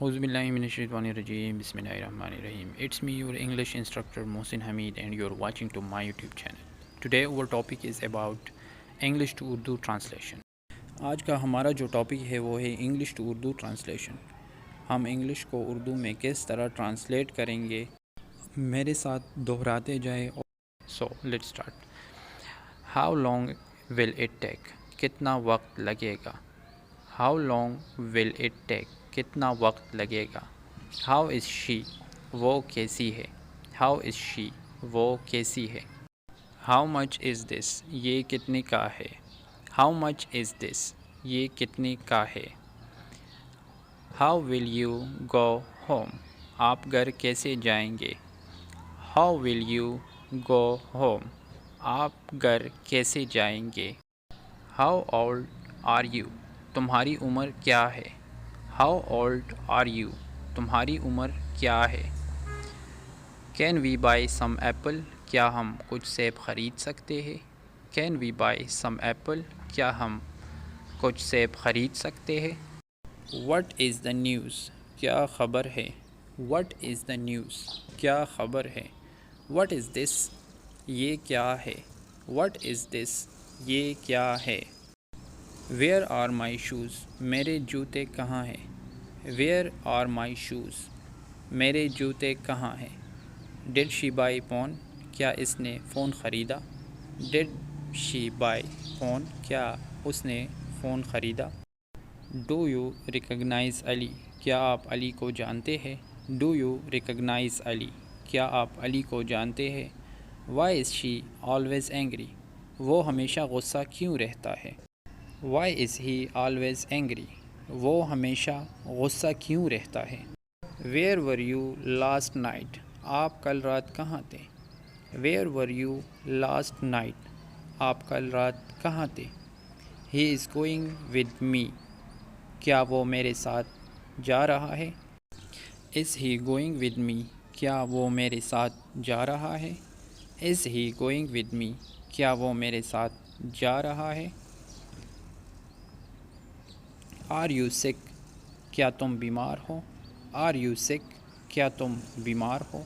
Auzu billahi minash shaitanir rajim. Bismillahirrahmanirrahim. It's me, your English instructor Mohsin Hamid, and you're watching to my YouTube channel. Today our topic is about English to Urdu translation. آج کا ہمارا جو topic ہے وہ ہے English to Urdu translation. ہم English کو اردو میں کس طرح ٹرانسلیٹ کریں گے، میرے ساتھ دہراتے جائیں. So let's start. How long will it take, کتنا وقت لگے گا. How long will it take, کتنا وقت لگے گا. ہاؤ از شی، وہ کیسی ہے. ہاؤ از شی، وہ کیسی ہے. ہاؤ مچ از دس، یہ کتنے کا ہے. ہاؤ مچ از دس، یہ کتنے کا ہے. How will you go home, آپ گھر کیسے جائیں گے. How will you go home, آپ گھر کیسے جائیں گے. ہاؤ اولڈ آر یو، تمہاری عمر کیا ہے. ہاؤ اولڈ آر یو، تمہاری عمر کیا ہے. Can we buy some apple, کیا ہم کچھ سیب خرید سکتے ہیں. Can we buy some apple, کیا ہم کچھ سیب خرید سکتے ہیں. وٹ از دا نیوز، کیا خبر ہے. وٹ از دا نیوز، کیا خبر ہے. وٹ از دس، یہ کیا ہے. وٹ از دس، یہ کیا ہے. ویئر آر مائی شوز، میرے جوتے کہاں ہیں. ویئر آر مائی شوز، میرے جوتے کہاں ہیں. ڈڈ شی بائی فون، کیا اس نے فون خریدا. ڈڈ شی بائی فون، کیا اس نے فون خریدا. ڈو یو ریکگنائز علی، کیا آپ علی کو جانتے ہیں. ڈو یو ریکگنائز علی، کیا آپ علی کو جانتے ہیں. Why is she always angry, وہ ہمیشہ غصہ کیوں رہتا ہے. Why is he always angry, وہ ہمیشہ غصہ کیوں رہتا ہے. Where were you last night, آپ کل رات کہاں تھے. Where were you last night, آپ کل رات کہاں تھے. ہی از گوئنگ ود می، کیا وہ میرے ساتھ جا رہا ہے. از ہی گوئنگ ود می، کیا وہ میرے ساتھ جا رہا ہے. از ہی گوئنگ ود می، کیا وہ میرے ساتھ جا رہا ہے. آر یو سک، کیا تم بیمار ہو. آر یو سک، کیا تم بیمار ہو.